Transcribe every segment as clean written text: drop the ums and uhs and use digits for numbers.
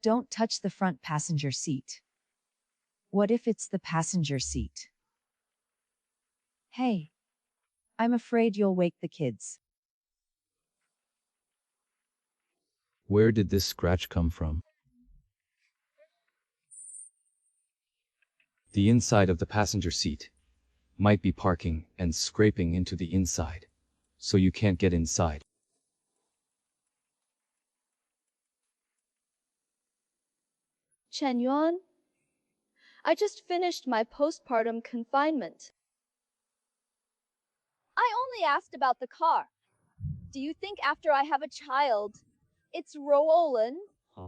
Don't touch the front passenger seat. What if it's the passenger seat? Hey, I'm afraid you'll wake the kids. Where did this scratch come from? The inside of the passenger seat might be parking and scraping into the inside, so you can't get inside. Chen Yuan, I just finished my postpartum confinement. I only asked about the car. Do you think after I have a child, it's rolling,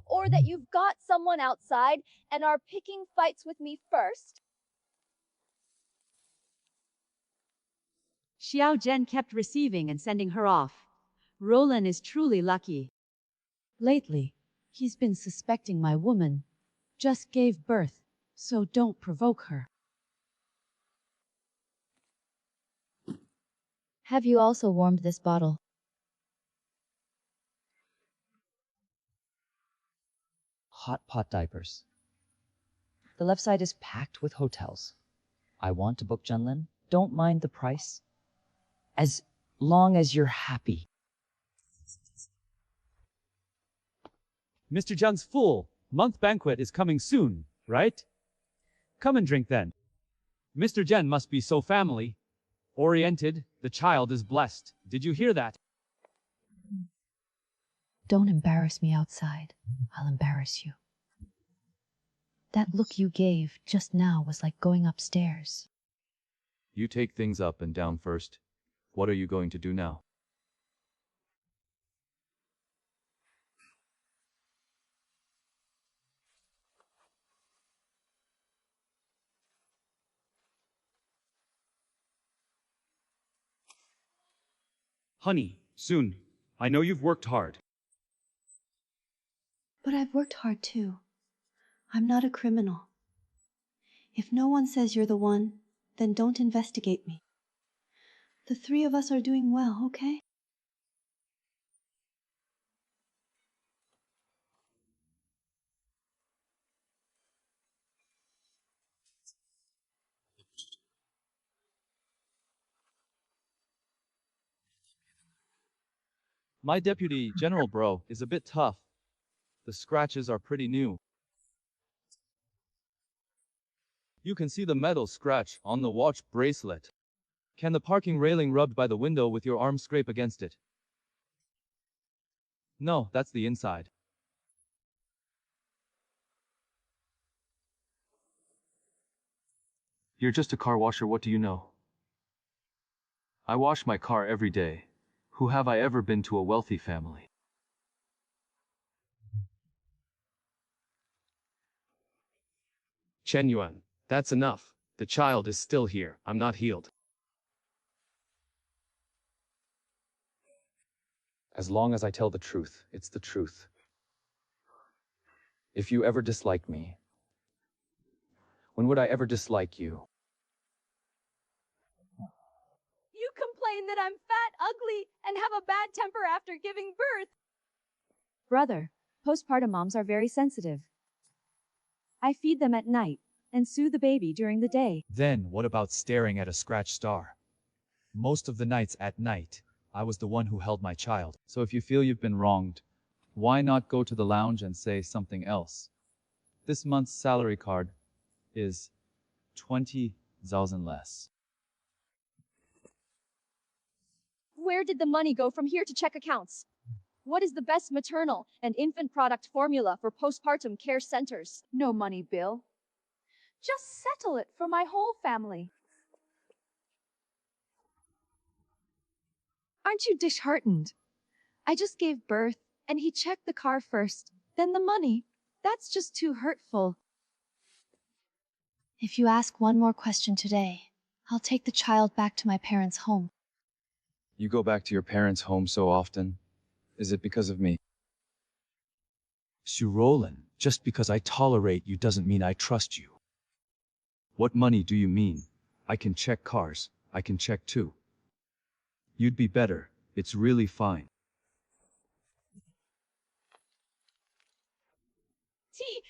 or that you've got someone outside and are picking fights with me first? Xiao Zhen kept receiving and sending her off. Roland is truly lucky. Lately, he's been suspecting my woman just gave birth, so don't provoke her. Have you also warmed this bottle? Hot pot diapers. The left side is packed with hotels. I want to book Junlin. Don't mind the price. As long as you're happy. Mr. Zhang's full month banquet is coming soon, right? Come and drink then. Mr. Zhen must be so family-oriented. The child is blessed. Did you hear that? Don't embarrass me outside. I'll embarrass you. That look you gave just now was like going upstairs. You take things up and down first. What are you going to do now? Honey, soon. I know you've worked hard. But I've worked hard too. I'm not a criminal. If no one says you're the one, then don't investigate me. The three of us are doing well, okay? My deputy, General Bro, is a bit tough. The scratches are pretty new. You can see the metal scratch on the watch bracelet. Can the parking railing rubbed by the window with your arm scrape against it? No, that's the inside. You're just a car washer, what do you know? I wash my car every day. Who have I ever been to a wealthy family? Chen Yuan, that's enough. The child is still here. I'm not healed. As long as I tell the truth, it's the truth. If you ever dislike me, when would I ever dislike you? You complain that I'm fat, ugly, and have a bad temper after giving birth. Brother, postpartum moms are very sensitive. I feed them at night and soothe the baby during the day. Then what about staring at a scratch star? Most of the nights at night, I was the one who held my child. So if you feel you've been wronged, why not go to the lounge and say something else? This month's salary card is 20,000 less. Where did the money go from here to check accounts? What is the best maternal and infant product formula for postpartum care centers? No money, Bill. Just settle it for my whole family. Aren't you disheartened? I just gave birth, and he checked the car first, then the money. That's just too hurtful. If you ask one more question today, I'll take the child back to my parents' home. You go back to your parents' home so often. Is it because of me? Su Roland, just because I tolerate you doesn't mean I trust you. What money do you mean? I can check cars. I can check too. You'd be better. It's really fine.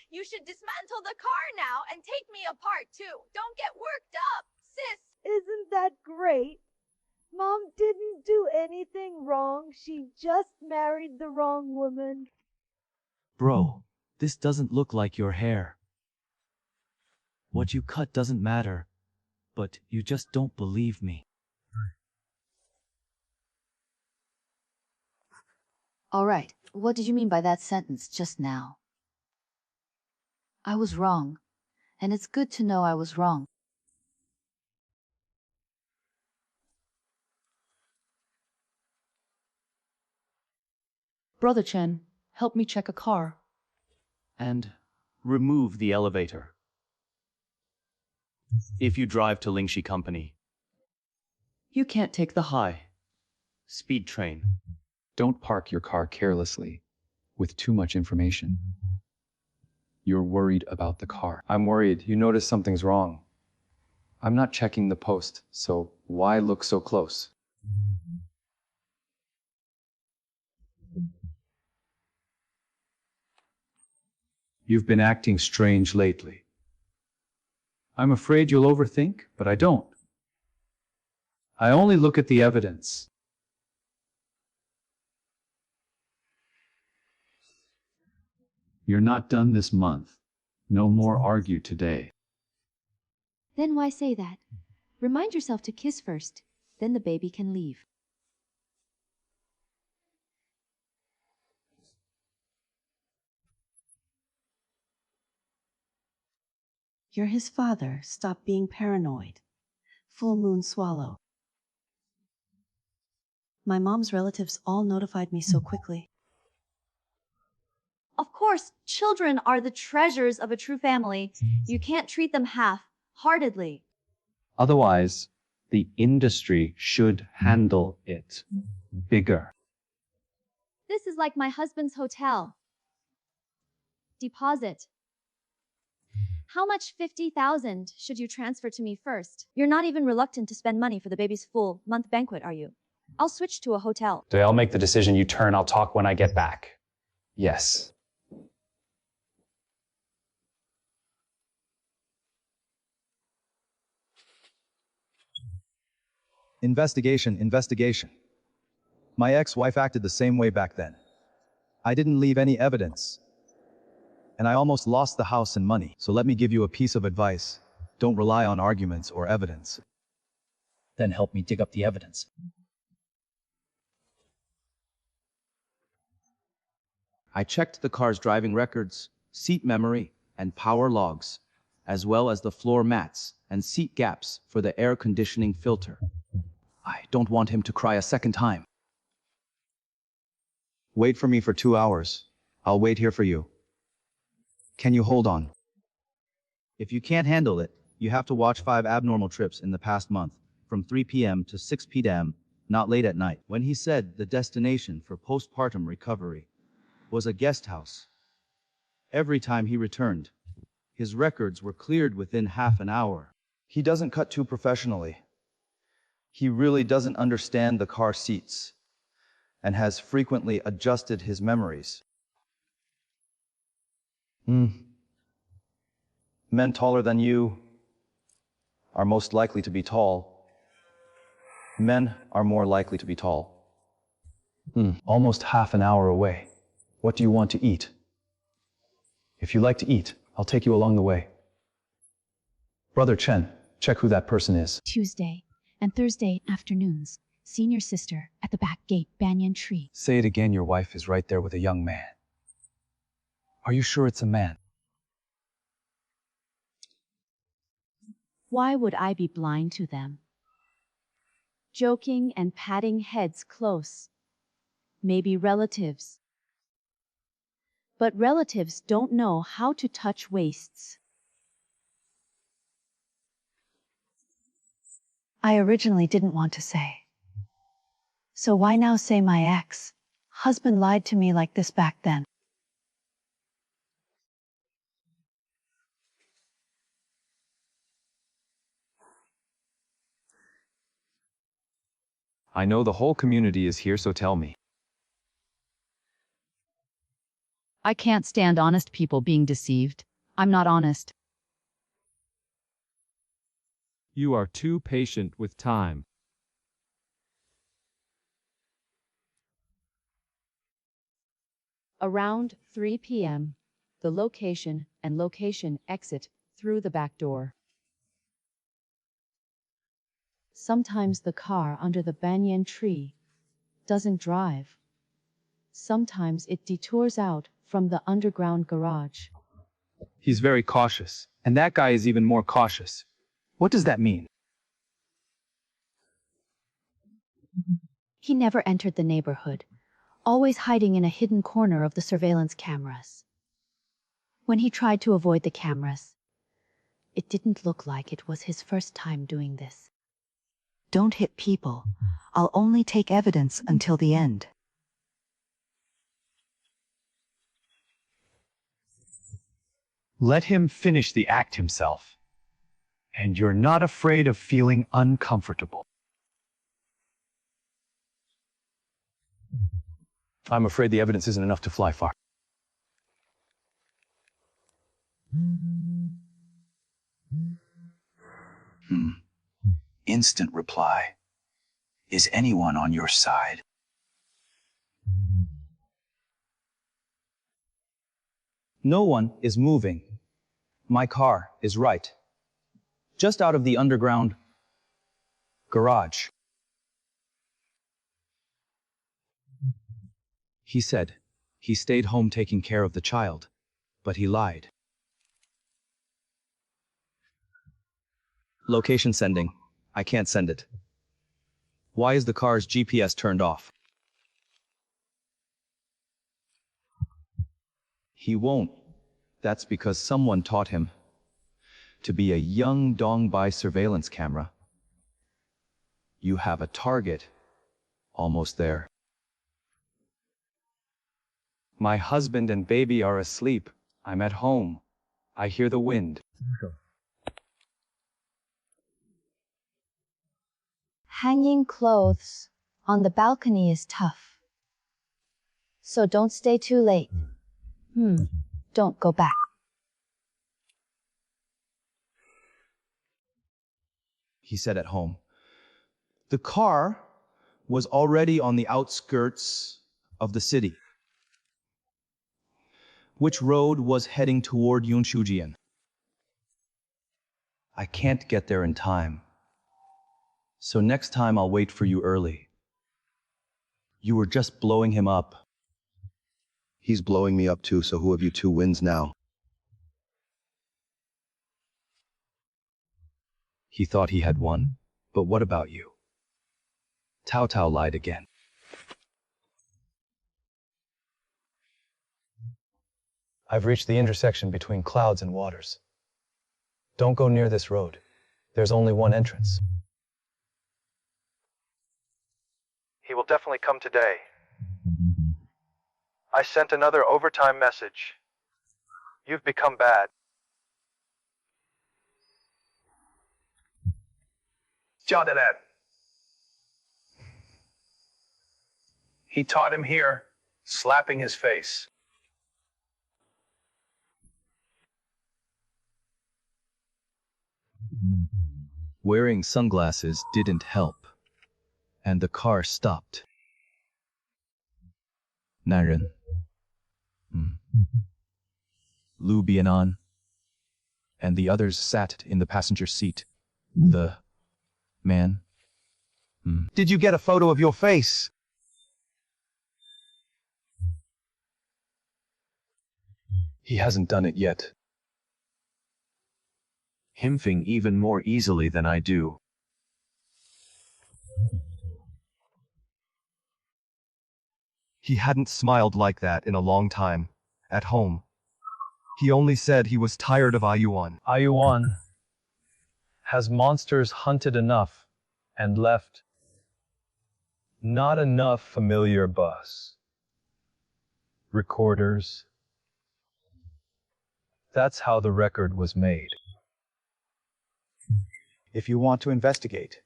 You should dismantle the car now and take me apart too. Don't get worked up, sis. Isn't that great? Mom didn't do anything wrong. She just married the wrong woman. Bro, this doesn't look like your hair. What you cut doesn't matter, but you just don't believe me. All right, what did you mean by that sentence just now? I was wrong, and it's good to know I was wrong. Brother Chen, help me check a car. And remove the elevator. If you drive to Lingxi Company, you can't take the high speed train. Don't park your car carelessly with too much information. You're worried about the car. I'm worried you notice something's wrong. I'm not checking the post, so why look so close? You've been acting strange lately. I'm afraid you'll overthink, but I don't. I only look at the evidence. You're not done this month. No more argue today. Then why say that? Remind yourself to kiss first, then the baby can leave. You're his father. Stop being paranoid. Full moon swallow. My mom's relatives all notified me so quickly. Of course, children are the treasures of a true family. You can't treat them half-heartedly. Otherwise, the industry should handle it bigger. This is like my husband's hotel. Deposit. How much 50,000 should you transfer to me first? You're not even reluctant to spend money for the baby's full month banquet, are you? I'll switch to a hotel. I'll make the decision. You turn. I'll talk when I get back. Yes. Investigation. My ex-wife acted the same way back then. I didn't leave any evidence. And I almost lost the house and money. So let me give you a piece of advice. Don't rely on arguments or evidence. Then help me dig up the evidence. I checked the car's driving records, seat memory, and power logs, as well as the floor mats and seat gaps for the air conditioning filter. I don't want him to cry a second time. Wait for me for 2 hours. I'll wait here for you. Can you hold on? If you can't handle it, you have to watch 5 abnormal trips in the past month, from 3 p.m. to 6 p.m., not late at night. When he said the destination for postpartum recovery was a guest house, every time he returned, his records were cleared within half an hour. He doesn't cut too professionally. He really doesn't understand the car seats and has frequently adjusted his memories. Men taller than you are most likely to be tall. Men are more likely to be tall. Almost half an hour away. What do you want to eat? If you like to eat, I'll take you along the way. Brother Chen, check who that person is. Tuesday and Thursday afternoons, senior sister at the back gate, banyan tree. Say it again, your wife is right there with a young man. Are you sure it's a man? Why would I be blind to them? Joking and patting heads close. Maybe relatives. But relatives don't know how to touch waists. I originally didn't want to say. So why now say my ex? Husband lied to me like this back then. I know the whole community is here, so tell me. I can't stand honest people being deceived. I'm not honest. You are too patient with time. Around 3 p.m., the location and location exit through the back door. Sometimes the car under the banyan tree doesn't drive. Sometimes it detours out from the underground garage. He's very cautious, and that guy is even more cautious. What does that mean? He never entered the neighborhood, always hiding in a hidden corner of the surveillance cameras. When he tried to avoid the cameras, it didn't look like it was his first time doing this. Don't hit people. I'll only take evidence until the end. Let him finish the act himself. And you're not afraid of feeling uncomfortable. I'm afraid the evidence isn't enough to fly far. Instant reply. Is anyone on your side? No one is moving. My car is right. Just out of the underground garage. He said he stayed home taking care of the child, but he lied. Location sending. I can't send it. Why is the car's GPS turned off? He won't. That's because someone taught him to be a young dong by surveillance camera. You have a target. Almost there. My husband and baby are asleep. I'm at home. I hear the wind. Hanging clothes on the balcony is tough. So don't stay too late. Don't go back. He said at home. The car was already on the outskirts of the city. Which road was heading toward Yunshujian? I can't get there in time. So next time I'll wait for you early. You were just blowing him up. He's blowing me up too, so who of you two wins now? He thought he had won, but what about you? Tao Tao lied again. I've reached the intersection between clouds and waters. Don't go near this road. There's only one entrance. He will definitely come today. I sent another overtime message. You've become bad. He taught him here, slapping his face. Wearing sunglasses didn't help, and the car stopped. 男人. Lu Bianan and the others sat in the passenger seat. The man. Did you get a photo of your face? He hasn't done it yet. Him think even more easily than I do. He hadn't smiled like that in a long time. At home. He only said he was tired of Ayuan. Ayuan has monsters hunted enough and left not enough familiar bus. Recorders. That's how the record was made. If you want to investigate,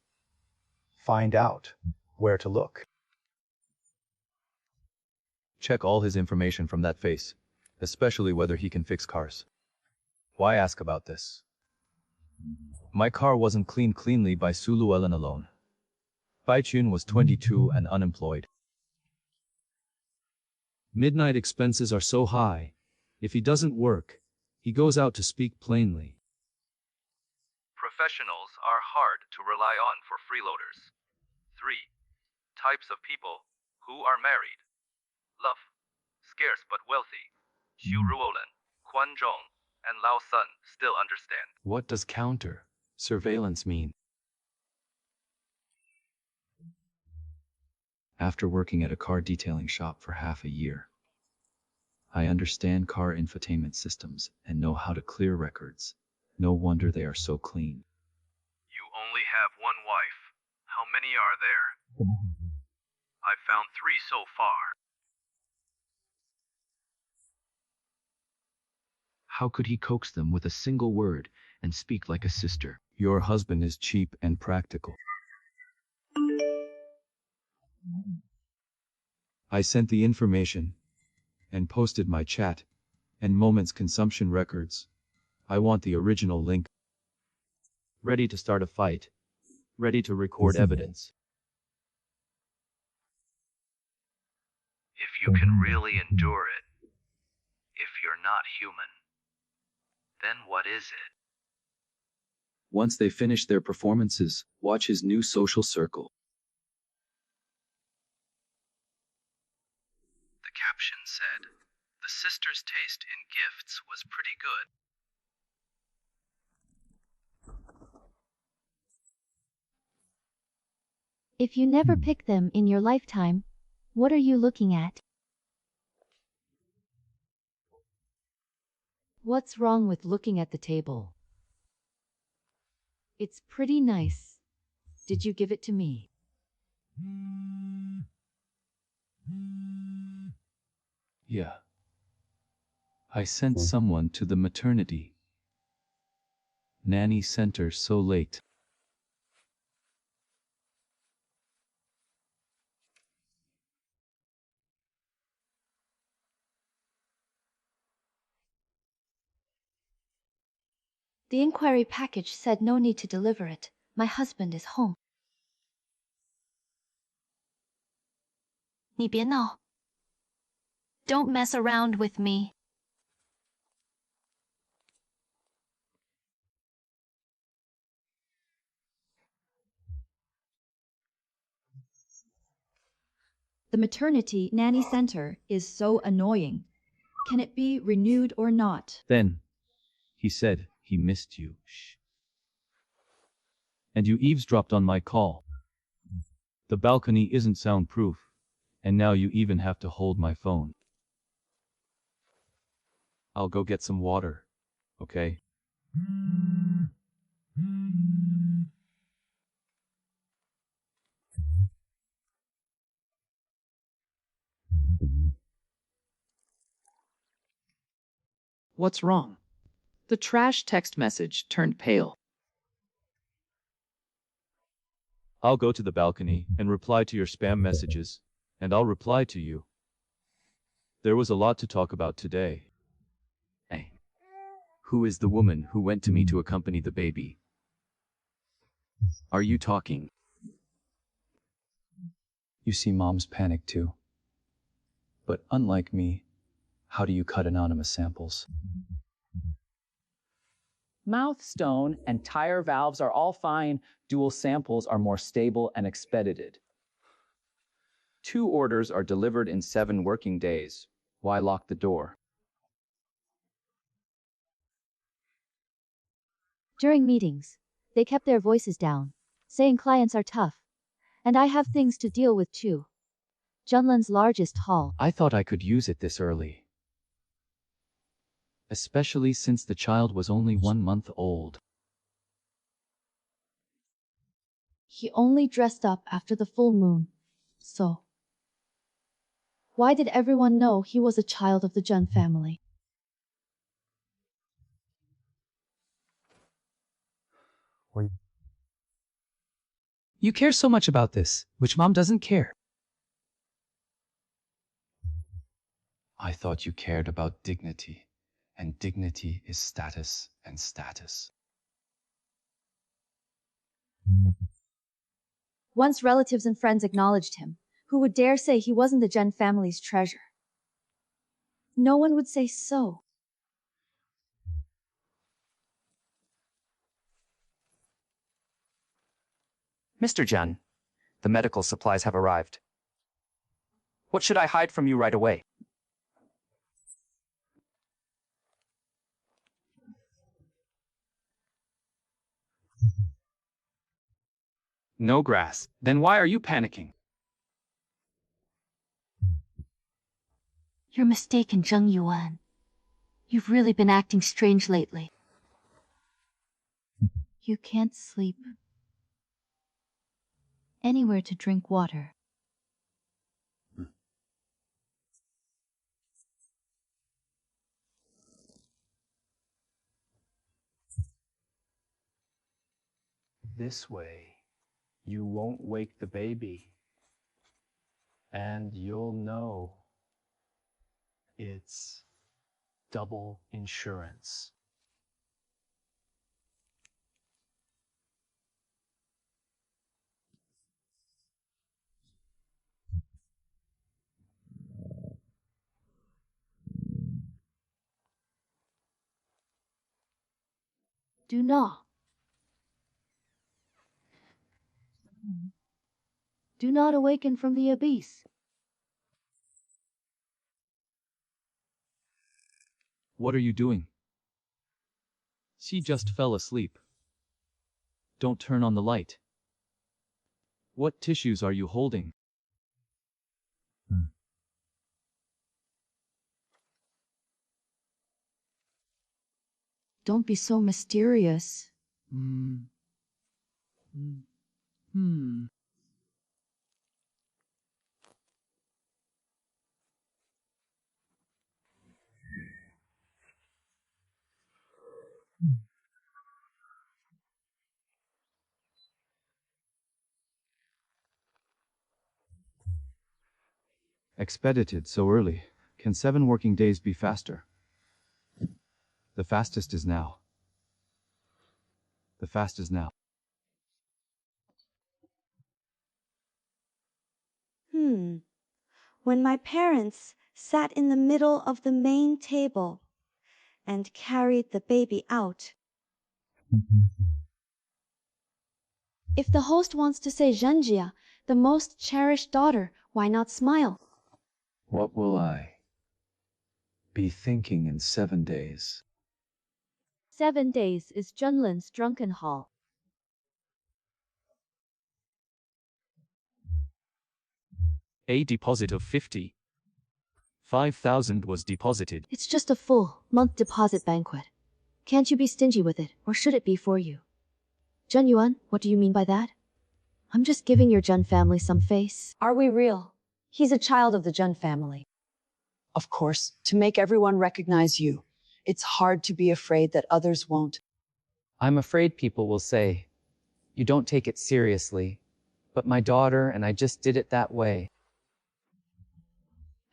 find out where to look. Check all his information from that face. especially whether he can fix cars. Why ask about this? My car wasn't cleaned cleanly by Su Llewellyn alone. Bai Chun was 22 and unemployed. Midnight expenses are so high. If he doesn't work, he goes out to speak plainly. Professionals are hard to rely on for freeloaders. 3. Types of people who are married. Love. Scarce but wealthy. Xu Ruolin, Quan Zhong, and Lao Sun still understand. What does counter surveillance mean? After working at a car detailing shop for half a year, I understand car infotainment systems and know how to clear records. No wonder they are so clean. You only have one wife. How many are there? I found 3 so far. How could he coax them with a single word and speak like a sister? Your husband is cheap and practical. I sent the information and posted my chat and moments consumption records. I want the original link. Ready to start a fight. Ready to record evidence. If you can really endure it, if you're not human, then what is it? Once they finish their performances, watch his new social circle. The caption said, the sister's taste in gifts was pretty good. If you never pick them in your lifetime, what are you looking at? What's wrong with looking at the table? It's pretty nice. Did you give it to me? Yeah. I sent someone to the maternity nanny center so late. The inquiry package said no need to deliver it. My husband is home. 你别闹. Don't mess around with me. The maternity nanny center is so annoying. Can it be renewed or not? Then, he said he missed you. Shh. And you eavesdropped on my call. The balcony isn't soundproof, and now you even have to hold my phone. I'll go get some water, okay? What's wrong? The trash text message turned pale. I'll go to the balcony and reply to your spam messages, and I'll reply to you. There was a lot to talk about today. Hey, who is the woman who went to me to accompany the baby? Are you talking? You see, moms panic too. But unlike me, how do you cut anonymous samples? Mouth stone and tire valves are all fine. Dual samples are more stable and expedited. 2 orders are delivered in 7 working days. Why lock the door? During meetings, they kept their voices down, saying clients are tough. And I have things to deal with too. Junlin's largest hall. I thought I could use it this early. Especially since the child was only 1 month old. He only dressed up after the full moon. So, why did everyone know he was a child of the Jun family? You care so much about this, which mom doesn't care. I thought you cared about dignity, and dignity is status and status. Once relatives and friends acknowledged him, who would dare say he wasn't the Jen family's treasure? No one would say so. Mr. Jen, the medical supplies have arrived. What should I hide from you right away? No grass. Then why are you panicking? You're mistaken, Zheng Yuan. You've really been acting strange lately. You can't sleep. Anywhere to drink water. This way, you won't wake the baby. And you'll know it's double insurance. Do not. Do not awaken from the abyss. What are you doing? She just fell asleep. Don't turn on the light. What tissues are you holding? Don't be so mysterious. Expedited so early. Can 7 working days be faster? The fastest is now. The fast is now. When my parents sat in the middle of the main table and carried the baby out. If the host wants to say Zhenjia, the most cherished daughter, why not smile? What will I be thinking in 7 days? 7 days is Junlin's drunken hall. A deposit of 50. 5,000 was deposited. It's just a full month deposit banquet. Can't you be stingy with it, or should it be for you? Zheng Yuan, what do you mean by that? I'm just giving your Zhen family some face. Are we real? He's a child of the Zhen family. Of course, to make everyone recognize you, it's hard to be afraid that others won't. I'm afraid people will say, you don't take it seriously, but my daughter and I just did it that way.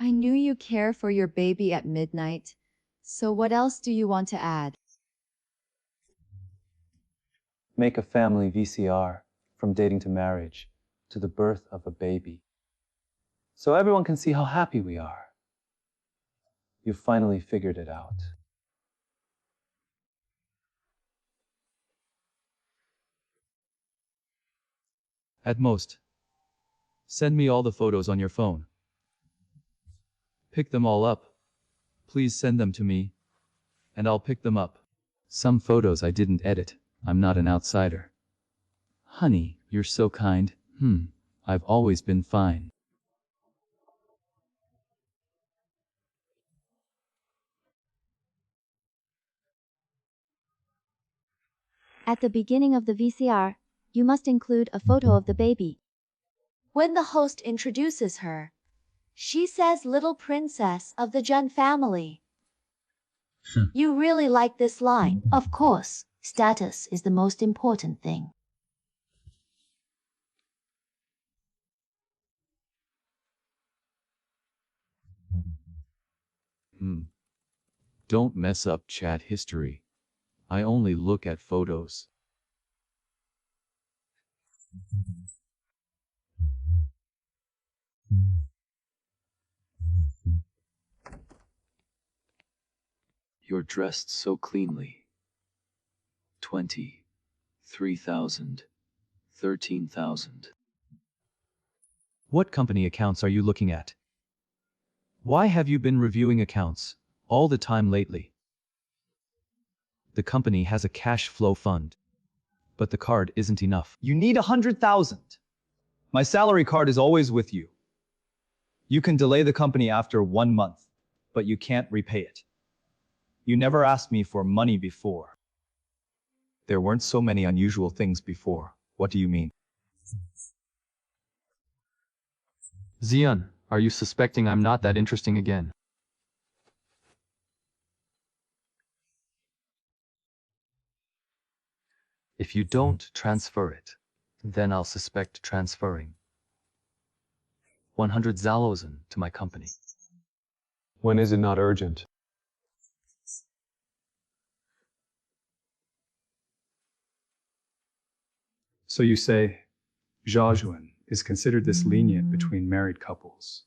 I knew you care for your baby at midnight. So what else do you want to add? Make a family VCR from dating to marriage to the birth of a baby. So everyone can see how happy we are. You've finally figured it out. At most. Send me all the photos on your phone. Pick them all up. Please send them to me, and I'll pick them up. Some photos I didn't edit. I'm not an outsider. Honey, you're so kind. I've always been fine. At the beginning of the VCR, you must include a photo of the baby. When the host introduces her, she says little princess of the Zhen family. You really like this line. Of course, status is the most important thing. Don't mess up chat history. I only look at photos. You're dressed so cleanly. 20, 3,000, 13,000. What company accounts are you looking at? Why have you been reviewing accounts all the time lately? The company has a cash flow fund, but the card isn't enough. You need 100,000. My salary card is always with you. You can delay the company after 1 month, but you can't repay it. You never asked me for money before. There weren't so many unusual things before. What do you mean? Xian, are you suspecting I'm not that interesting again? If you don't transfer it, then I'll suspect transferring 100 Zalosen to my company. When is it not urgent? So you say, Zhaojuan is considered this lenient between married couples.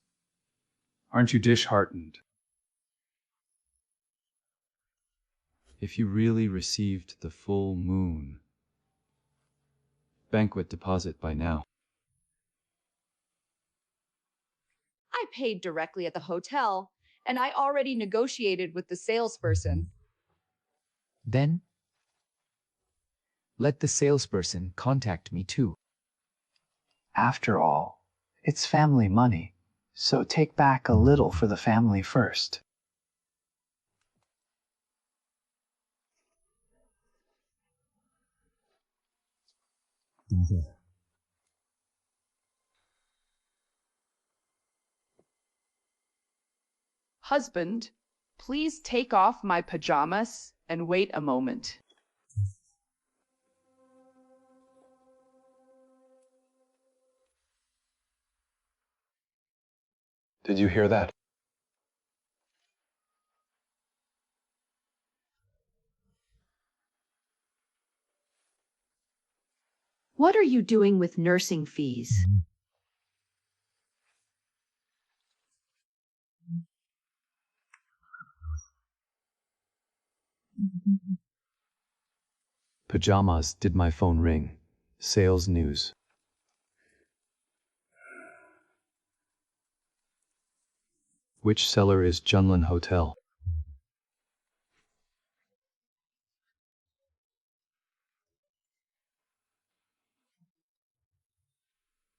Aren't you disheartened? If you really received the full moon banquet deposit by now. I paid directly at the hotel, and I already negotiated with the salesperson. Then, let the salesperson contact me too. After all, it's family money, so take back a little for the family first. Husband, please take off my pajamas and wait a moment. Did you hear that? What are you doing with nursing fees? Pajamas did my phone ring. Sales news. Which seller is Junlin Hotel?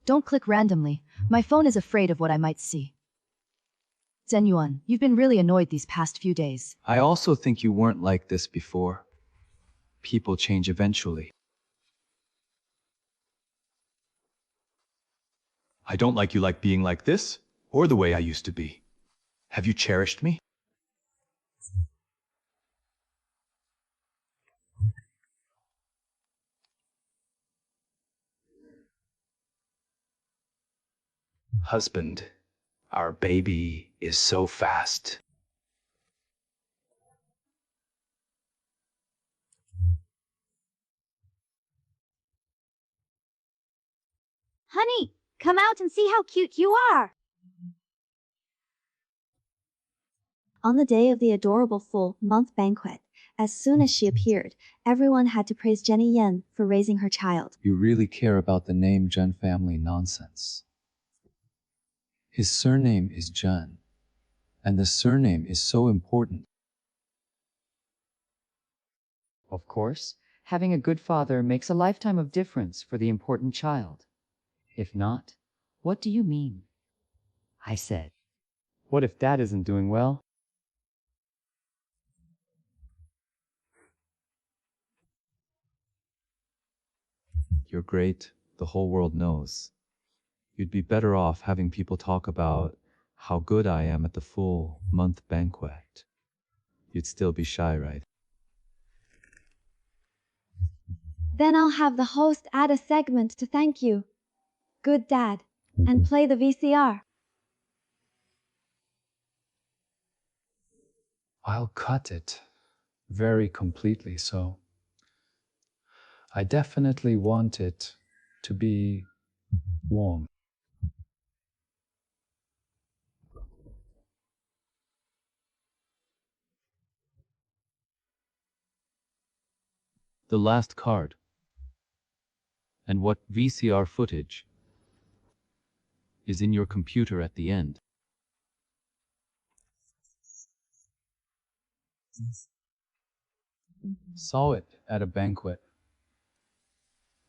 Don't click randomly. My phone is afraid of what I might see. Zenyuan, you've been really annoyed these past few days. I also think you weren't like this before. People change eventually. I don't like you like being like this, or the way I used to be. Have you cherished me? Husband, our baby is so fast. Honey, come out and see how cute you are. On the day of the adorable full-month banquet, as soon as she appeared, everyone had to praise Jenny Yen for raising her child. You really care about the name Jun family nonsense. His surname is Jun, and the surname is so important. Of course, having a good father makes a lifetime of difference for the important child. If not, what do you mean? I said. What if Dad isn't doing well? You're great, the whole world knows. You'd be better off having people talk about how good I am at the full month banquet. You'd still be shy, right? Then I'll have the host add a segment to thank you. Good dad. And play the VCR. I'll cut it very completely, so I definitely want it to be warm. The last card. And what VCR footage is in your computer at the end? Saw it at a banquet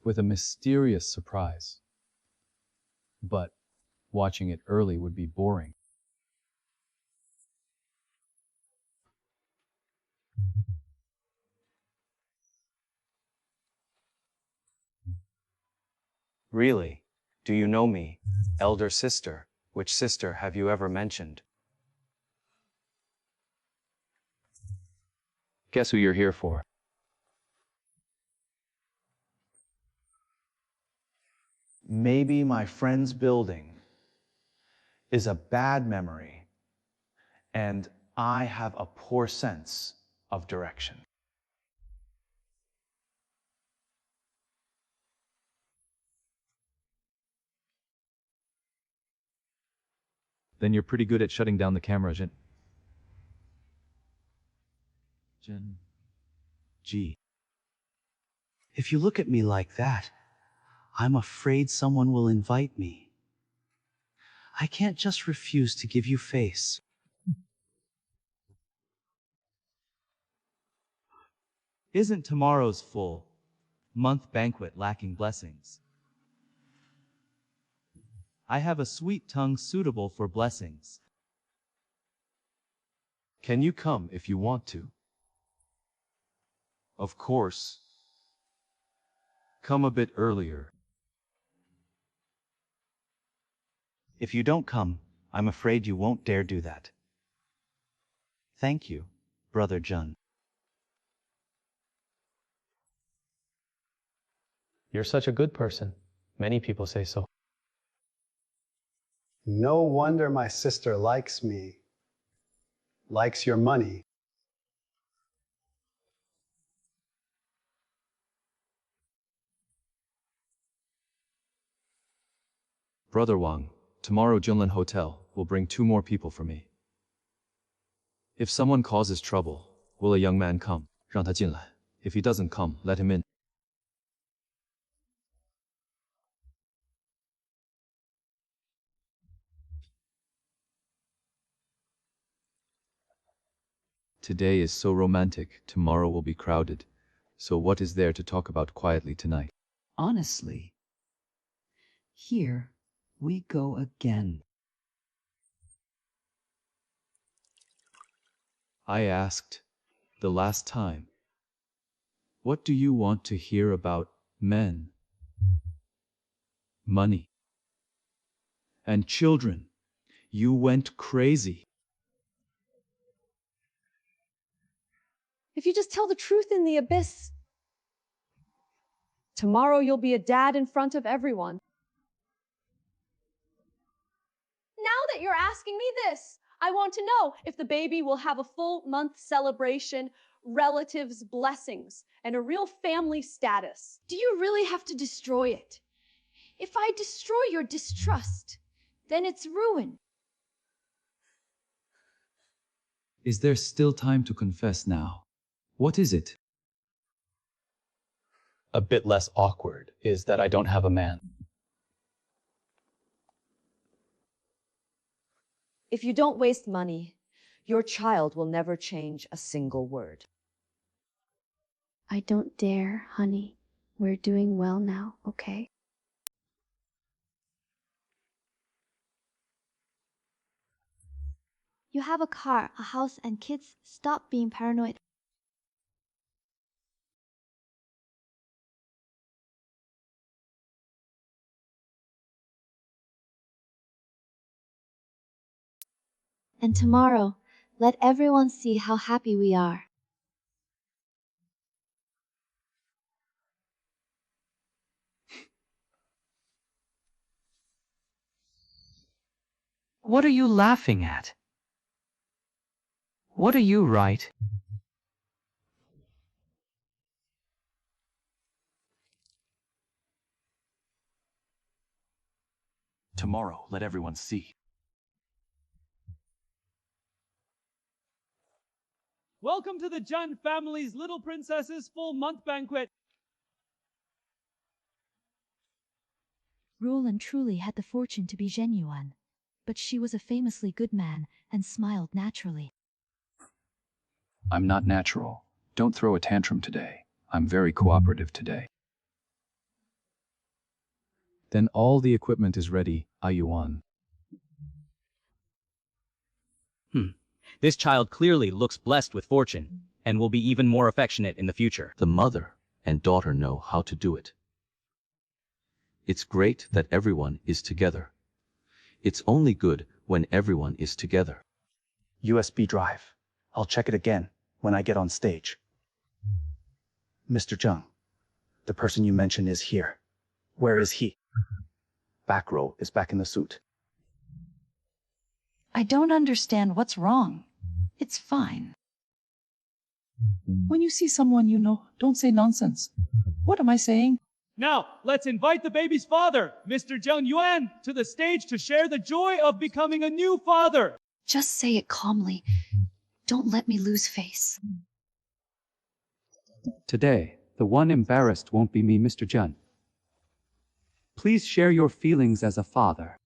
with a mysterious surprise. But watching it early would be boring. Really? Do you know me? Elder sister. Which sister have you ever mentioned? Guess who you're here for? Maybe my friend's building is a bad memory, and I have a poor sense of direction. Then you're pretty good at shutting down the camera, Jen. Gee. If you look at me like that, I'm afraid someone will invite me. I can't just refuse to give you face. Isn't tomorrow's full month banquet lacking blessings? I have a sweet tongue suitable for blessings. Can you come if you want to? Of course. Come a bit earlier. If you don't come, I'm afraid you won't dare do that. Thank you, Brother Jun. You're such a good person. Many people say so. No wonder my sister likes me. Likes your money. Brother Wang, tomorrow Junlin Hotel will bring 2 more people for me. If someone causes trouble, will a young man come? 让他进来. If he doesn't come, let him in. Today is so romantic, tomorrow will be crowded. So what is there to talk about quietly tonight? Honestly, here we go again. I asked the last time, what do you want to hear about men, money, and children? You went crazy. If you just tell the truth in the abyss, tomorrow you'll be a dad in front of everyone. Now that you're asking me this, I want to know if the baby will have a full month celebration, relatives' blessings, and a real family status. Do you really have to destroy it? If I destroy your distrust, then it's ruin. Is there still time to confess now? What is it? A bit less awkward is that I don't have a man. If you don't waste money, your child will never change a single word. I don't dare, honey. We're doing well now, okay? You have a car, a house, and kids. Stop being paranoid. And tomorrow, let everyone see how happy we are. What are you laughing at? What are you right? Tomorrow, let everyone see. Welcome to the Jun family's Little Princess's full month banquet. Roland truly had the fortune to be genuine, but she was a famously good man and smiled naturally. I'm not natural. Don't throw a tantrum today. I'm very cooperative today. Then all the equipment is ready, Ayuan. This child clearly looks blessed with fortune, and will be even more affectionate in the future. The mother and daughter know how to do it. It's great that everyone is together. It's only good when everyone is together. USB drive. I'll check it again when I get on stage. Mr. Jung, the person you mentioned is here. Where is he? Back row is back in the suit. I don't understand what's wrong. It's fine. When you see someone you know, don't say nonsense. What am I saying? Now, let's invite the baby's father, Mr. Jung Yuan, to the stage to share the joy of becoming a new father. Just say it calmly. Don't let me lose face. Today, the one embarrassed won't be me, Mr. Jun. Please share your feelings as a father.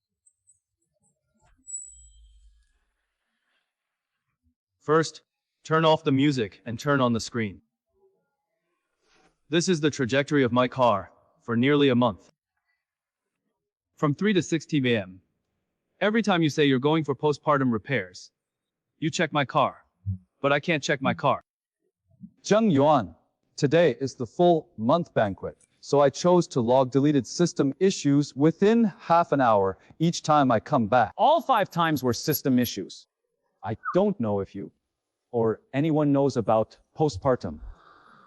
First, turn off the music and turn on the screen. This is the trajectory of my car for nearly a month. From 3 to 6 p.m. Every time you say you're going for postpartum repairs, you check my car, but I can't check my car. Jung Yuan, today is the full month banquet, so I chose to log deleted system issues within half an hour each time I come back. All 5 times were system issues. I don't know if you or anyone knows about postpartum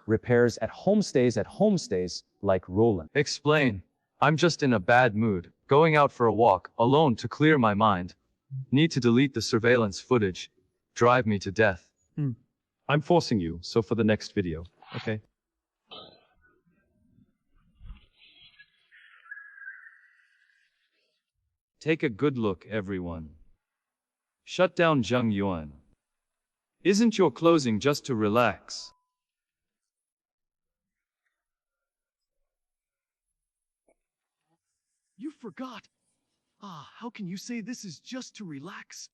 repairs at homestays like Roland. Explain. I'm just in a bad mood, going out for a walk alone to clear my mind. Need to delete the surveillance footage. Drive me to death. I'm forcing you, so for the next video, okay? Take a good look, everyone. Shut down Jung Yuan. Isn't your closing just to relax? You forgot. How can you say this is just to relax?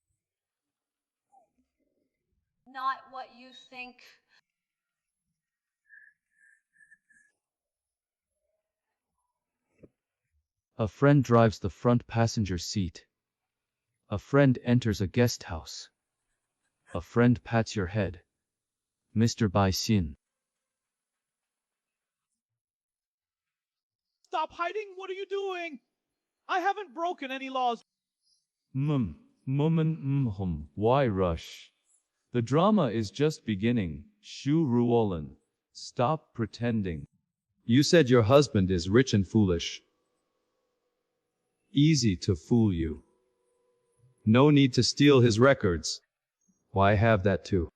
Not what you think. A friend drives the front passenger seat. A friend enters a guest house. A friend pats your head. Mr. Bai Xin. Stop hiding! What are you doing? I haven't broken any laws. Why rush? The drama is just beginning. Shu Ruolan. Stop pretending. You said your husband is rich and foolish. Easy to fool you. No need to steal his records. Why have that too?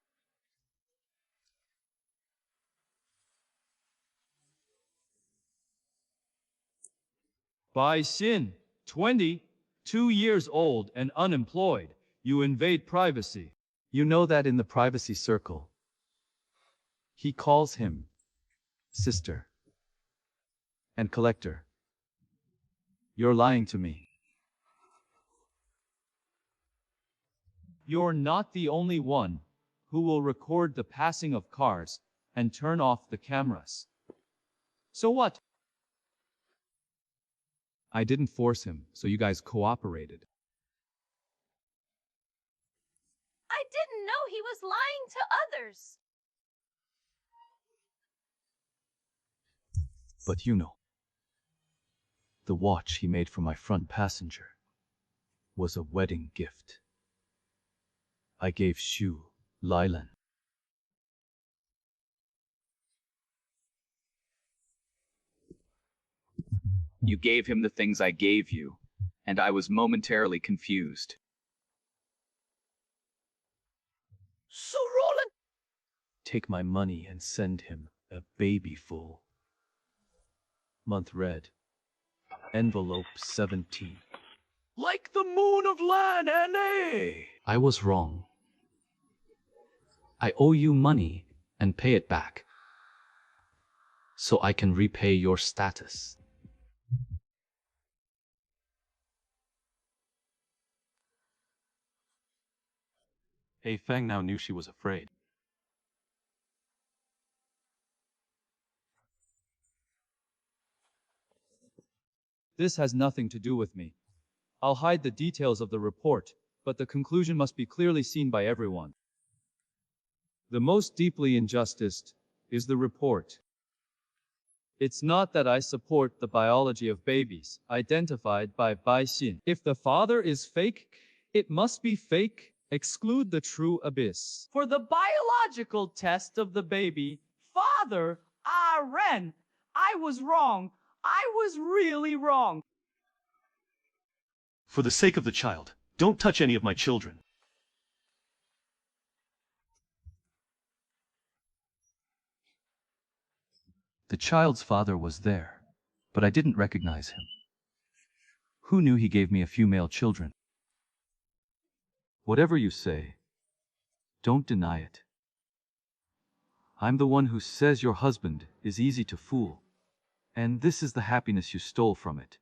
Bai Xin, 22 years old and unemployed. You invade privacy. You know that in the privacy circle. He calls him sister and collector. You're lying to me. You're not the only one who will record the passing of cars and turn off the cameras. So what? I didn't force him, so you guys cooperated. I didn't know he was lying to others. But you know, the watch he made for my front passenger was a wedding gift. I gave Shu Lilan. You gave him the things I gave you, and I was momentarily confused. So Roland, take my money and send him a baby full. Month read. Envelope 17. Like the moon of land, N.A. I was wrong. I owe you money and pay it back, so I can repay your status. Hey Feng now knew she was afraid. This has nothing to do with me. I'll hide the details of the report, but the conclusion must be clearly seen by everyone. The most deeply injusticed is the report. It's not that I support the biology of babies, identified by Bai Xin. If the father is fake, it must be fake. Exclude the true abyss. For the biological test of the baby, Father, Ren, I was wrong. I was really wrong. For the sake of the child, don't touch any of my children. The child's father was there, but I didn't recognize him. Who knew he gave me a few male children? Whatever you say, don't deny it. I'm the one who says your husband is easy to fool, and this is the happiness you stole from it.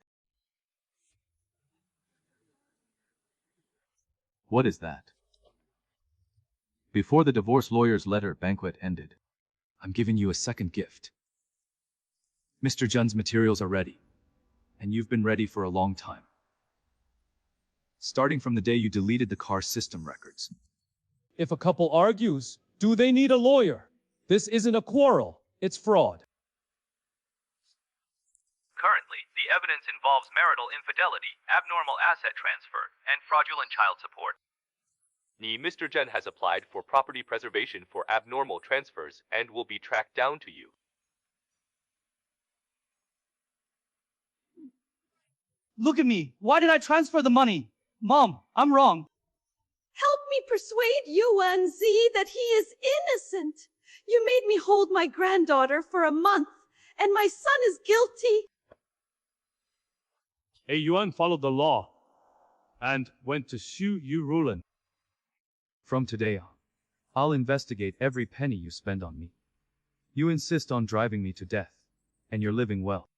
What is that? Before the divorce lawyer's letter banquet ended, I'm giving you a second gift. Mr. Jun's materials are ready, and you've been ready for a long time. Starting from the day you deleted the car's system records. If a couple argues, do they need a lawyer? This isn't a quarrel, it's fraud. Currently, the evidence involves marital infidelity, abnormal asset transfer, and fraudulent child support. Mr. Jen has applied for property preservation for abnormal transfers and will be tracked down to you. Look at me. Why did I transfer the money? Mom, I'm wrong. Help me persuade Yuan Zi that he is innocent. You made me hold my granddaughter for a month, and my son is guilty. Hey, Yuan followed the law and went to sue you, Roland. From today on, I'll investigate every penny you spend on me. You insist on driving me to death, and you're living well.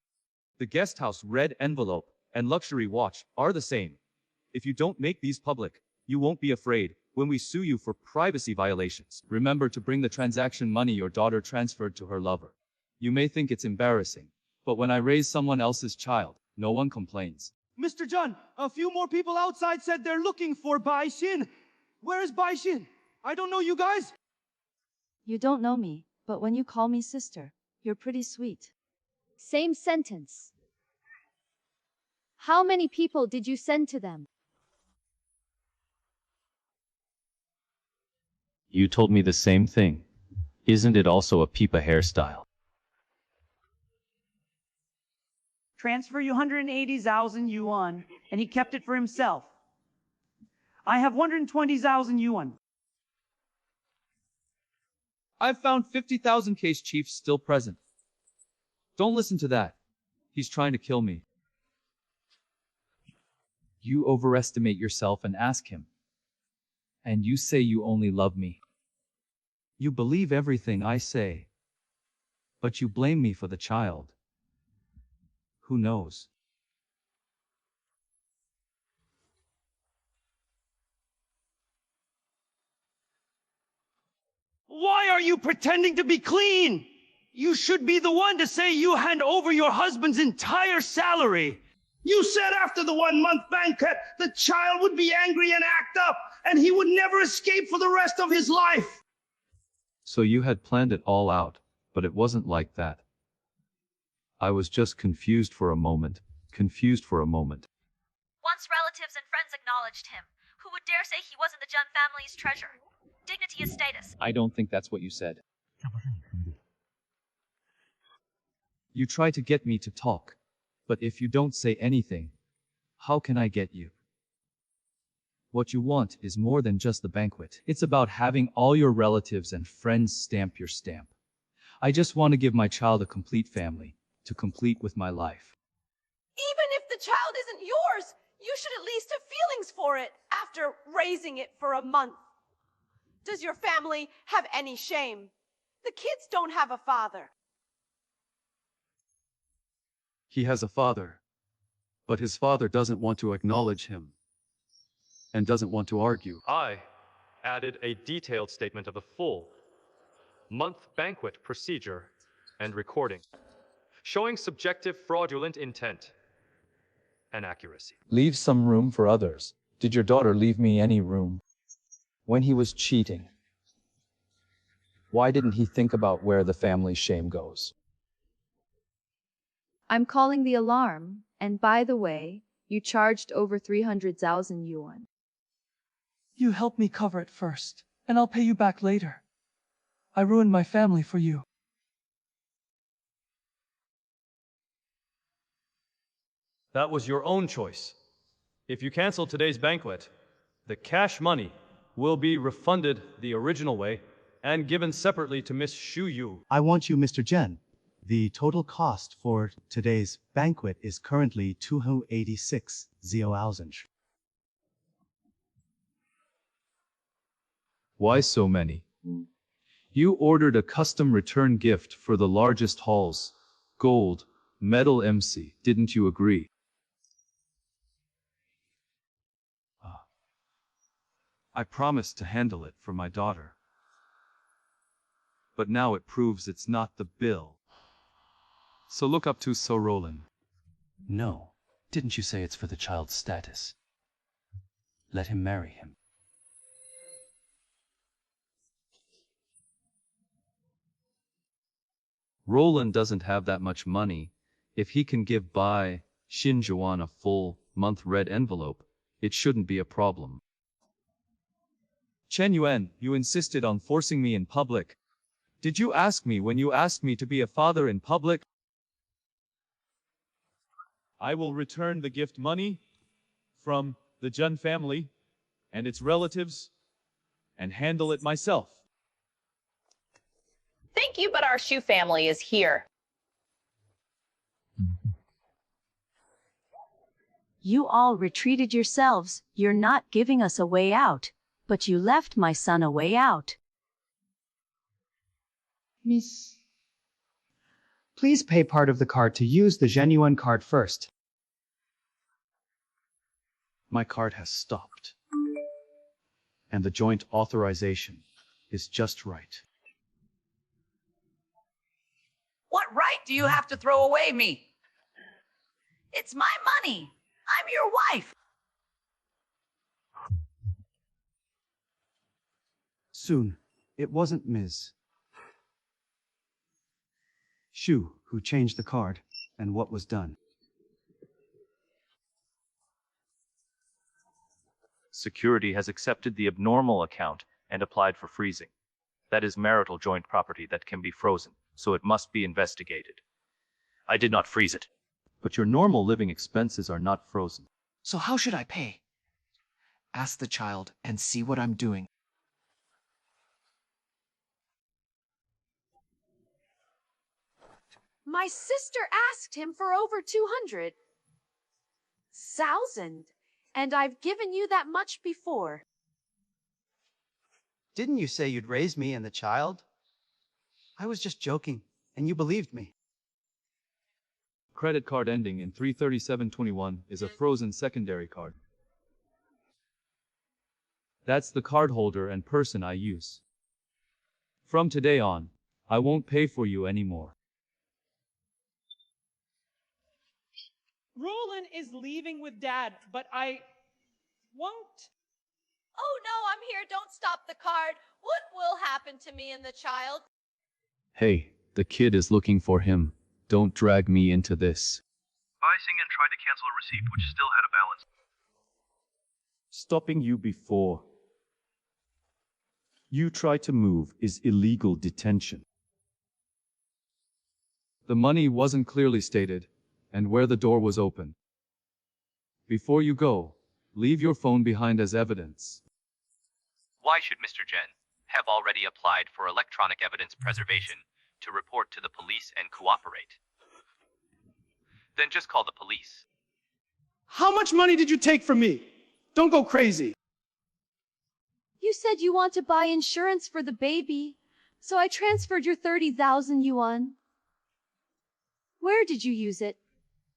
The guest house red envelope and luxury watch are the same. If you don't make these public, you won't be afraid when we sue you for privacy violations. Remember to bring the transaction money your daughter transferred to her lover. You may think it's embarrassing, but when I raise someone else's child, no one complains. Mr. Jun, a few more people outside said they're looking for Bai Xin. Where is Bai Xin? I don't know you guys. You don't know me, but when you call me sister, you're pretty sweet. Same sentence. How many people did you send to them? You told me the same thing. Isn't it also a Pipa hairstyle? Transfer you 180,000 yuan, and he kept it for himself. I have 120,000 yuan. I've found 50,000 case chiefs still present. Don't listen to that. He's trying to kill me. You overestimate yourself and ask him. And you say you only love me. You believe everything I say. But you blame me for the child. Who knows? Why are you pretending to be clean? You should be the one to say you hand over your husband's entire salary. You said after the 1 month banquet, the child would be angry and act up, and he would never escape for the rest of his life. So you had planned it all out, but it wasn't like that. I was just confused for a moment. Once relatives and friends acknowledged him, who would dare say he wasn't the Jun family's treasure? Dignity is status. I don't think that's what you said. You try to get me to talk, but if you don't say anything, how can I get you? What you want is more than just the banquet. It's about having all your relatives and friends stamp your stamp. I just want to give my child a complete family, to complete with my life. Even if the child isn't yours, you should at least have feelings for it after raising it for a month. Does your family have any shame? The kids don't have a father. He has a father, but his father doesn't want to acknowledge him and doesn't want to argue. I added a detailed statement of the full month banquet procedure and recording, showing subjective fraudulent intent and accuracy. Leave some room for others. Did your daughter leave me any room? When he was cheating, why didn't he think about where the family shame goes? I'm calling the alarm, and by the way, you charged over 300,000 yuan. You help me cover it first, and I'll pay you back later. I ruined my family for you. That was your own choice. If you cancel today's banquet, the cash money will be refunded the original way and given separately to Miss Xu Yu. I want you, Mr. Jen. The total cost for today's banquet is currently 286,000. Why so many? You ordered a custom return gift for the largest halls. Gold, metal MC, didn't you agree? I promised to handle it for my daughter. But now it proves it's not the bill. So look up to So Roland. No, didn't you say it's for the child's status? Let him marry him. Roland doesn't have that much money. If he can give Bai Xinjuan a full month red envelope, it shouldn't be a problem. Chen Yuan, you insisted on forcing me in public. Did you ask me when you asked me to be a father in public? I will return the gift money from the Jun family and its relatives and handle it myself. Thank you, but our Shu family is here. You all retreated yourselves. You're not giving us a way out, but you left my son a way out. Miss, please pay part of the card to use the genuine card first. My card has stopped. And the joint authorization is just right. What right do you have to throw away me? It's my money. I'm your wife. Soon, it wasn't Ms. Xu who changed the card and what was done. Security has accepted the abnormal account and applied for freezing. That is marital joint property that can be frozen, so it must be investigated. I did not freeze it. But your normal living expenses are not frozen. So how should I pay? Ask the child and see what I'm doing. My sister asked him for over 200,000, and I've given you that much before. Didn't you say you'd raise me and the child? I was just joking, and you believed me. Credit card ending in 33721 is a frozen secondary card. That's the cardholder and person I use. From today on, I won't pay for you anymore. Roland is leaving with Dad, but I won't. Oh no, I'm here. Don't stop the card. What will happen to me and the child? Hey, the kid is looking for him. Don't drag me into this. Bai Xingyan tried to cancel a receipt which still had a balance. Stopping you before you try to move is illegal detention. The money wasn't clearly stated, and where the door was open. Before you go, Leave your phone behind as evidence. Why should Mr. Jen have already applied for electronic evidence preservation to report to the police and cooperate? Then just call the police. How much money did you take from me? Don't go crazy. You said you want to buy insurance for the baby, so I transferred your 30,000 yuan. Where did you use it?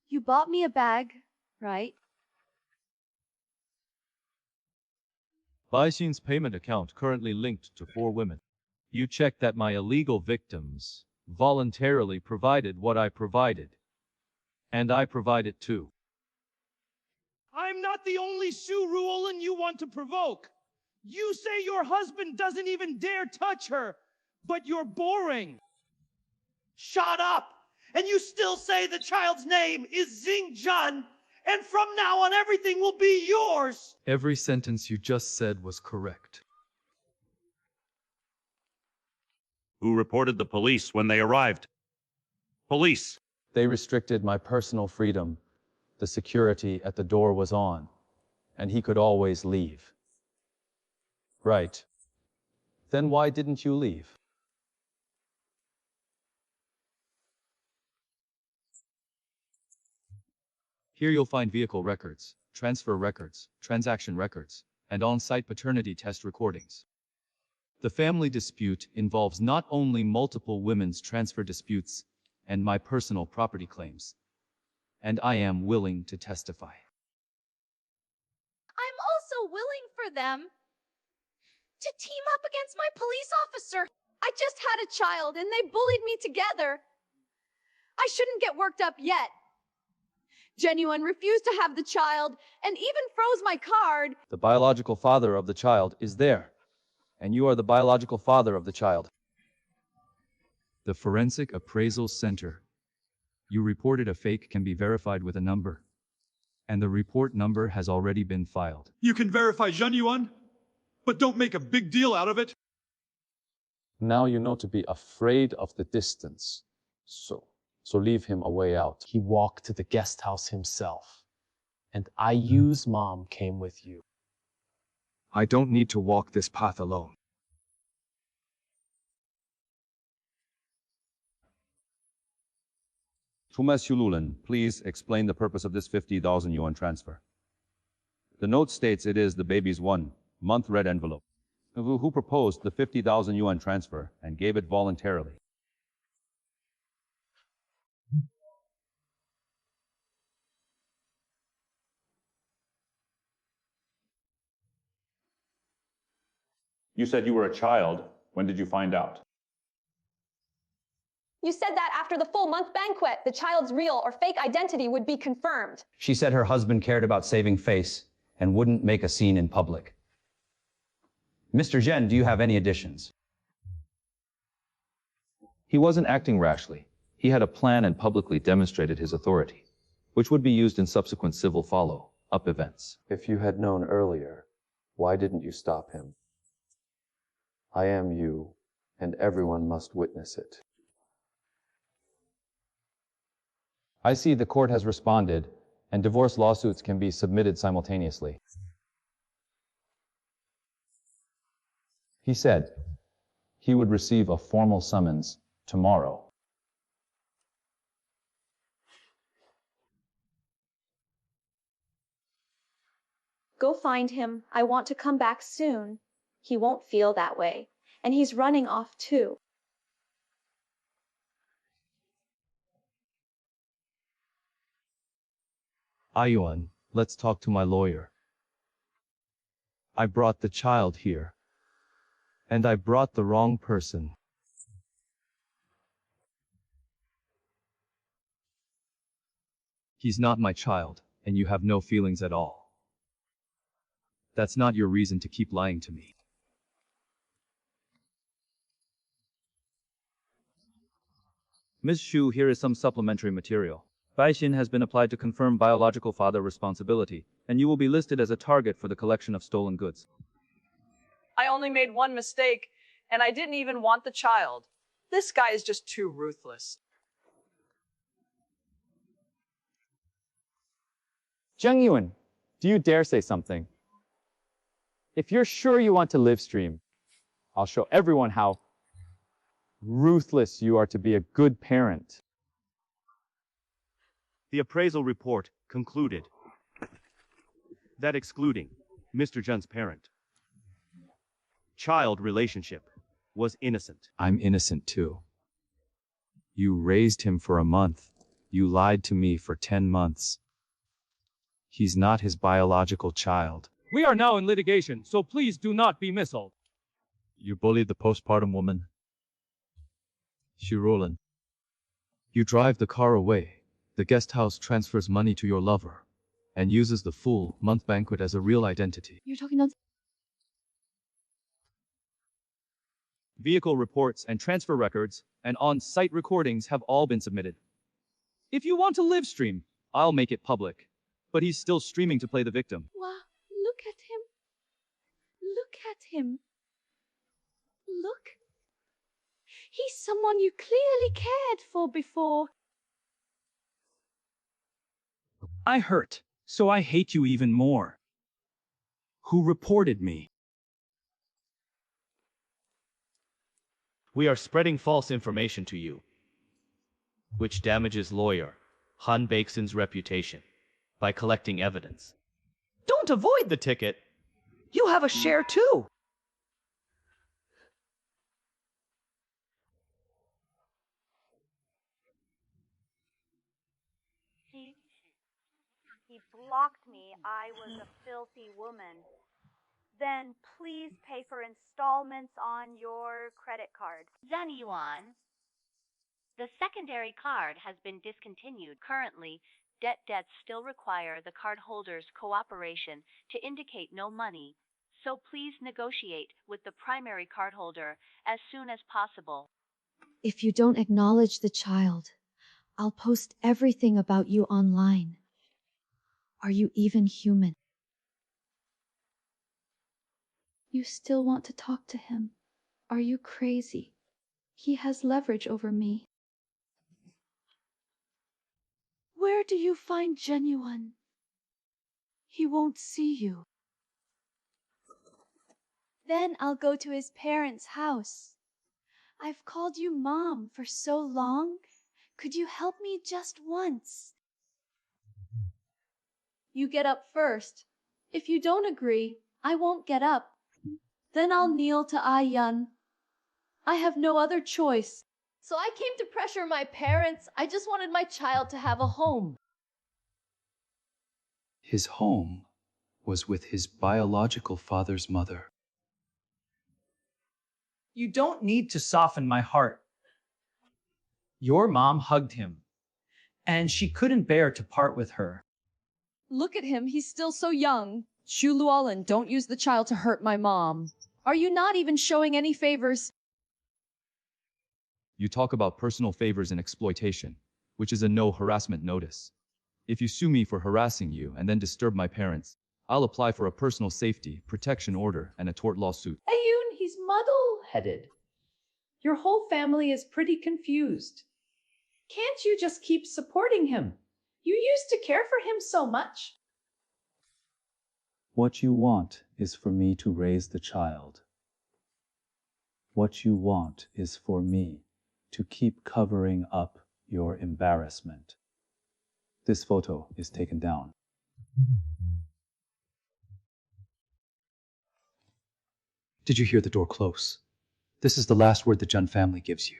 You bought me a bag, right? Baixin's payment account currently linked to 4 women. You checked that my illegal victims voluntarily provided what I provided. And I provided too. I'm not the only Sue Ruolin you want to provoke. You say your husband doesn't even dare touch her, but you're boring. Shut up! And you still say the child's name is Xingjun, and from now on everything will be yours! Every sentence you just said was correct. Who reported the police when they arrived? Police! They restricted my personal freedom. The security at the door was on, and he could always leave. Right. Then why didn't you leave? Here you'll find vehicle records, transfer records, transaction records, and on-site paternity test recordings. The family dispute involves not only multiple women's transfer disputes and my personal property claims, and I am willing to testify. I'm also willing for them to team up against my police officer. I just had a child and they bullied me together. I shouldn't get worked up yet. Genuine refused to have the child and even froze my card. The biological father of the child is there, and you are the biological father of the child. The Forensic Appraisal Center. You reported a fake can be verified with a number, and the report number has already been filed. You can verify Zhen Yuan, but don't make a big deal out of it. Now you know to be afraid of the distance. So leave him a way out. He walked to the guest house himself, and IU's mom came with you. I don't need to walk this path alone. Tumas Yululan, please explain the purpose of this 50,000 yuan transfer. The note states it is the baby's 1-month red envelope. Who proposed the 50,000 yuan transfer and gave it voluntarily? You said you were a child. When did you find out? You said that after the full month banquet, the child's real or fake identity would be confirmed. She said her husband cared about saving face and wouldn't make a scene in public. Mr. Zhen, do you have any additions? He wasn't acting rashly. He had a plan and publicly demonstrated his authority, which would be used in subsequent civil follow-up events. If you had known earlier, why didn't you stop him? I am you, and everyone must witness it. I see the court has responded, and divorce lawsuits can be submitted simultaneously. He said he would receive a formal summons tomorrow. Go find him. I want to come back soon. He won't feel that way. And he's running off too. Ayuan, let's talk to my lawyer. I brought the child here. And I brought the wrong person. He's not my child, and you have no feelings at all. That's not your reason to keep lying to me. Ms. Xu, here is some supplementary material. Baixin has been applied to confirm biological father responsibility, and you will be listed as a target for the collection of stolen goods. I only made one mistake, and I didn't even want the child. This guy is just too ruthless. Zheng Yuan, Do you dare say something? If you're sure you want to live stream, I'll show everyone how ruthless you are to be a good parent. The appraisal report concluded that excluding Mr. Jun's parent, child relationship was innocent. I'm innocent too. You raised him for a month. You lied to me for 10 months. He's not his biological child. We are now in litigation, so please do not be missold. You bullied the postpartum woman. Roland. You drive the car away. The guest house transfers money to your lover and uses the full month banquet as a real identity. You're talking nonsense. Vehicle reports and transfer records and on-site recordings have all been submitted. If you want to live stream, I'll make it public. But he's still streaming to play the victim. Wow, look at him. Look at him. Look. He's someone you clearly cared for before. I hurt, so I hate you even more. Who reported me? We are spreading false information to you, which damages lawyer Han Bakeson's reputation by collecting evidence. Don't avoid the ticket. You have a share too. He blocked me. I was a filthy woman. Then please pay for installments on your credit card. Yuan. The secondary card has been discontinued. Currently, debt debts still require the cardholder's cooperation to indicate no money, so please negotiate with the primary cardholder as soon as possible. If you don't acknowledge the child, I'll post everything about you online. Are you even human? You still want to talk to him? Are you crazy? He has leverage over me. Where do you find genuine? He won't see you. Then I'll go to his parents' house. I've called you Mom for so long. Could you help me just once? You get up first. If you don't agree, I won't get up. Then I'll kneel to Yun. I have no other choice. So I came to pressure my parents. I just wanted my child to have a home. His home was with his biological father's mother. You don't need to soften my heart. Your mom hugged him, and she couldn't bear to part with her. Look at him, he's still so young. Shu Luolin, don't use the child to hurt my mom. Are you not even showing any favors? You talk about personal favors and exploitation, which is a no harassment notice. If you sue me for harassing you and then disturb my parents, I'll apply for a personal safety, protection order, and a tort lawsuit. Ayun, he's muddle-headed. Your whole family is pretty confused. Can't you just keep supporting him? You used to care for him so much. What you want is for me to raise the child. What you want is for me to keep covering up your embarrassment. This photo is taken down. Did you hear the door close? This is the last word the Jun family gives you.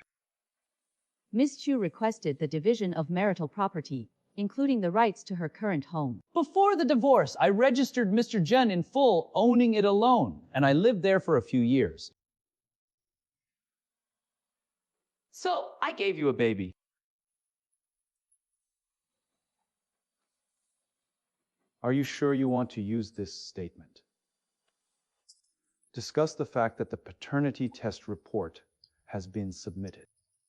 Ms. Chu requested the division of marital property, including the rights to her current home. Before the divorce, I registered Mr. Jen in full, owning it alone, and I lived there for a few years. So I gave you a baby. Are you sure you want to use this statement? Discuss the fact that the paternity test report has been submitted.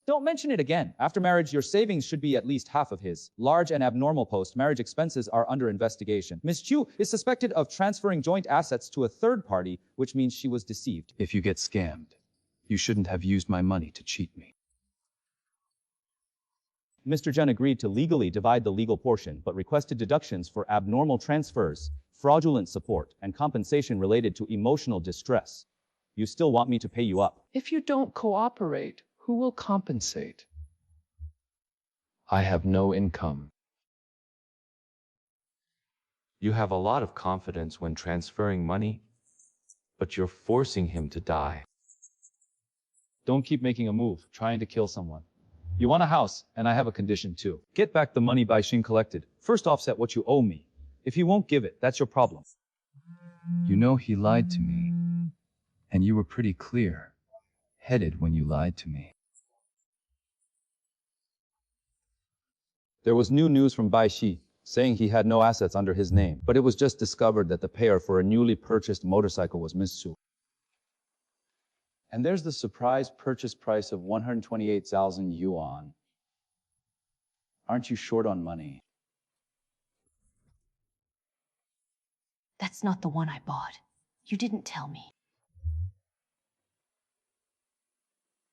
Don't mention it again. After marriage, your savings should be at least half of his. Large and abnormal post-marriage expenses are under investigation. Ms. Chu is suspected of transferring joint assets to a third party, which means she was deceived. If you get scammed, you shouldn't have used my money to cheat me. Mr. Jen agreed to legally divide the legal portion, but requested deductions for abnormal transfers, fraudulent support, and compensation related to emotional distress. You still want me to pay you up? If you don't cooperate, who will compensate? I have no income. You have a lot of confidence when transferring money, but you're forcing him to die. Don't keep making a move, trying to kill someone. You want a house, and I have a condition too. Get back the money Baishin collected. First offset what you owe me. If he won't give it, that's your problem. You know he lied to me. And you were pretty clear-headed when you lied to me. There was new news from Baishi, saying he had no assets under his name, but it was just discovered that the payer for a newly purchased motorcycle was Miss Su. And there's the surprise purchase price of 128,000 yuan. Aren't you short on money? That's not the one I bought. You didn't tell me.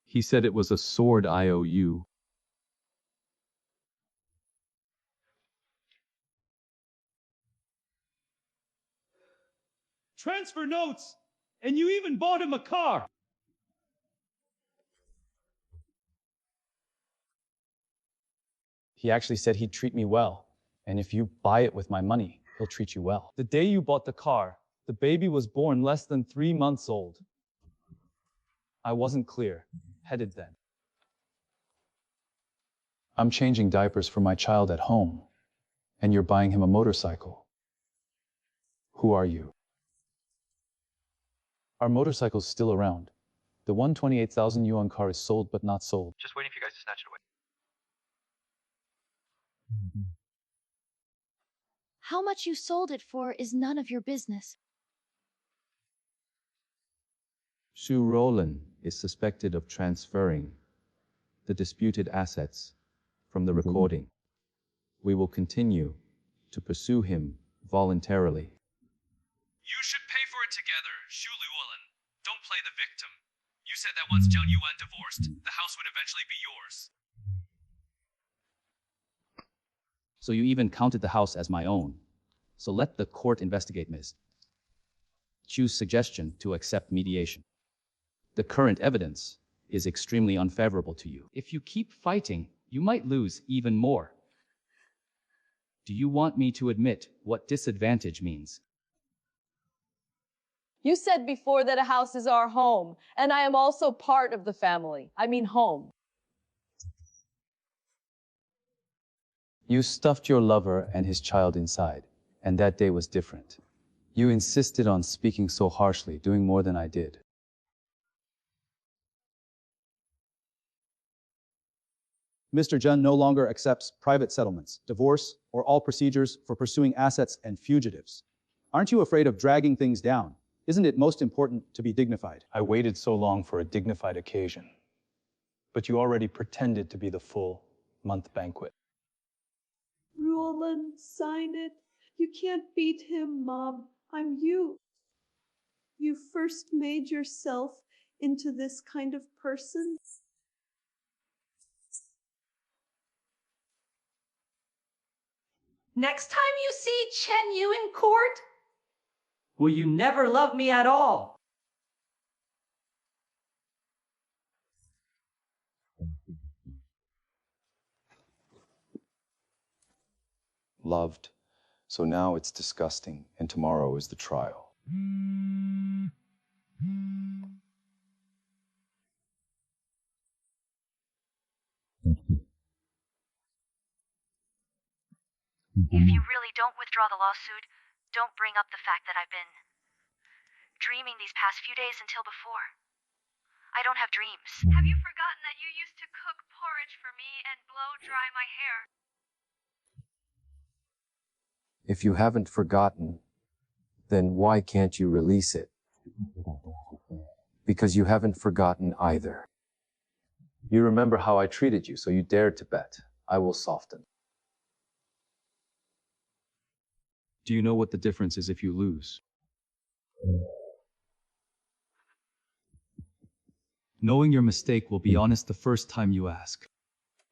He said it was a sword IOU. Transfer notes! And you even bought him a car! He actually said he'd treat me well. And if you buy it with my money, he'll treat you well. The day you bought the car, the baby was born less than 3 months old. I wasn't clear-headed then. I'm changing diapers for my child at home, and you're buying him a motorcycle. Who are you? Our motorcycle's still around. The 128,000 yuan car is sold but not sold. Just waiting for you guys to snatch it away. How much you sold it for is none of your business. Xu Roland is suspected of transferring the disputed assets from the recording. We will continue to pursue him voluntarily. You should pay for it together, Xu Luolin. Don't play the victim. You said that once Jiang Yuan divorced, the house would eventually be yours. So you even counted the house as my own. So let the court investigate Ms. Chu's suggestion to accept mediation. The current evidence is extremely unfavorable to you. If you keep fighting, you might lose even more. Do you want me to admit what disadvantage means? You said before that a house is our home, and I am also part of the family. I mean home. You stuffed your lover and his child inside, and that day was different. You insisted on speaking so harshly, doing more than I did. Mr. Zhen no longer accepts private settlements, divorce, or all procedures for pursuing assets and fugitives. Aren't you afraid of dragging things down? Isn't it most important to be dignified? I waited so long for a dignified occasion, but you already pretended to be the full month banquet. Roland, sign it. You can't beat him, Mom. I'm you. You first made yourself into this kind of person. Next time you see Chen Yu in court, Will you never love me at all? Loved. So now it's disgusting, and tomorrow is the trial. If you really don't withdraw the lawsuit, don't bring up the fact that I've been dreaming these past few days until before. I don't have dreams. Have you forgotten that you used to cook porridge for me and blow dry my hair? If you haven't forgotten, then why can't you release it? Because you haven't forgotten either. You remember how I treated you, so you dared to bet. I will soften. Do you know what the difference is if you lose? Knowing your mistake will be honest the first time you ask.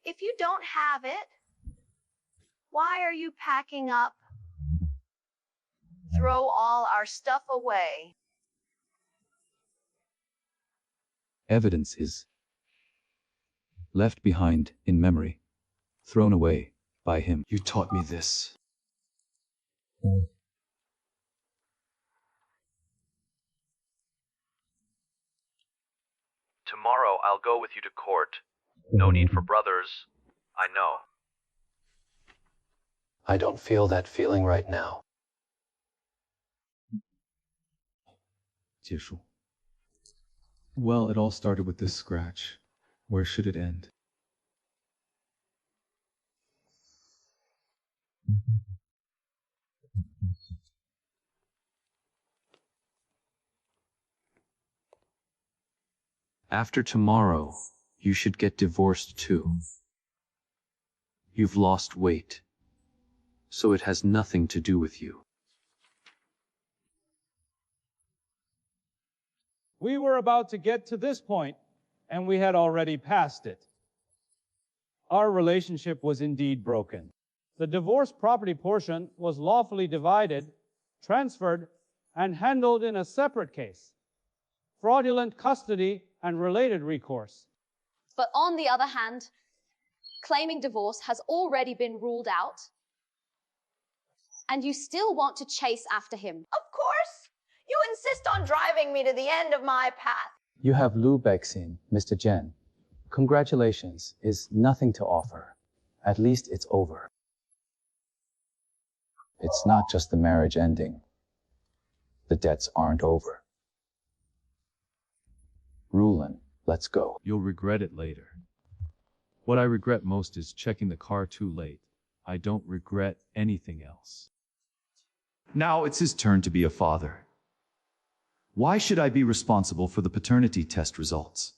If you don't have it, why are you packing up? throw all our stuff away. Evidence is left behind in memory, thrown away by him. You taught me this. Tomorrow I'll go with you to court. No need for brothers. I know. I don't feel that feeling right now. 结束. Well, it all started with this scratch. Where should it end? After tomorrow, you should get divorced too. You've lost weight, so it has nothing to do with you. We were about to get to this point, and we had already passed it. Our relationship was indeed broken. The divorce property portion was lawfully divided, transferred, and handled in a separate case. Fraudulent custody and related recourse. But on the other hand, claiming divorce has already been ruled out, and you still want to chase after him. Of course! You insist on driving me to the end of my path. You have Lubexin, Mr. Jen. Congratulations is nothing to offer. At least it's over. It's not just the marriage ending. The debts aren't over. Rulin, let's go. You'll regret it later. What I regret most is checking the car too late. I don't regret anything else. Now it's his turn to be a father. Why should I be responsible for the paternity test results?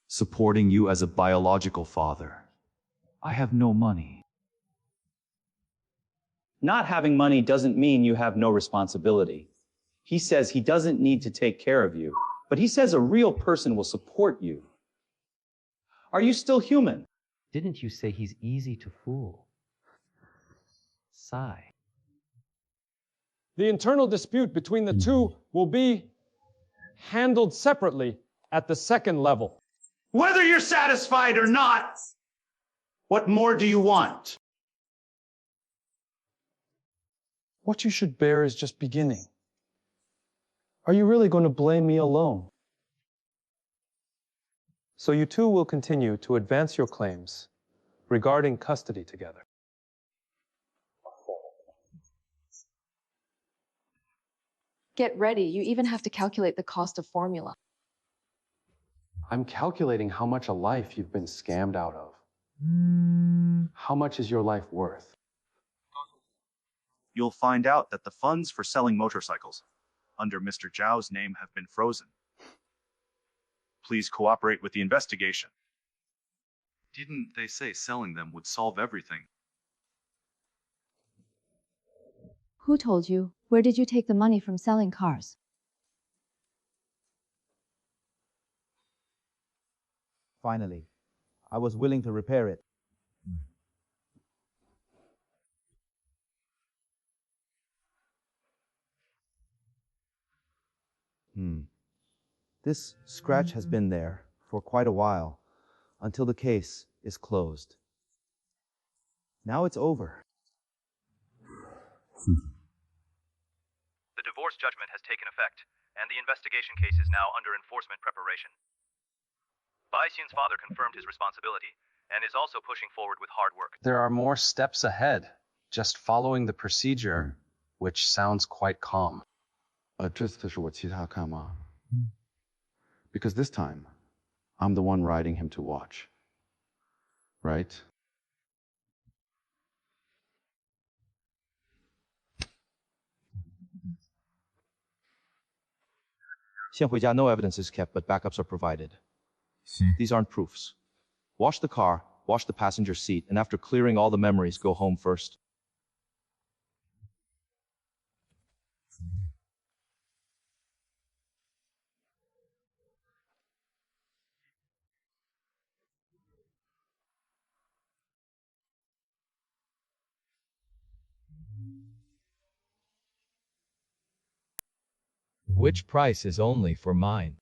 Supporting you as a biological father. I have no money. Not having money doesn't mean you have no responsibility. He says he doesn't need to take care of you, but he says a real person will support you. Are you still human? Didn't you say he's easy to fool? Sigh. The internal dispute between the two will be handled separately at the second level. Whether you're satisfied or not, what more do you want? What you should bear is just beginning. Are you really going to blame me alone? So you two will continue to advance your claims regarding custody together. Get ready. You even have to calculate the cost of formula. I'm calculating how much a life you've been scammed out of. How much is your life worth? You'll find out that the funds for selling motorcycles under Mr. Zhao's name have been frozen. Please cooperate with the investigation. Didn't they say selling them would solve everything? Who told you? Where did you take the money from selling cars? Finally, I was willing to repair it. This scratch has been there for quite a while, until the case is closed. Now it's over. The divorce judgment has taken effect, and the investigation case is now under enforcement preparation. Bai Xun's father confirmed his responsibility, and is also pushing forward with hard work. There are more steps ahead. Just following the procedure, which sounds quite calm. 这次是我其他看吗? Because this time, I'm the one riding him to watch. Right? No evidence is kept, but backups are provided. These aren't proofs. Wash the car, wash the passenger seat, and after clearing all the memories, go home first. Which price is only for mine?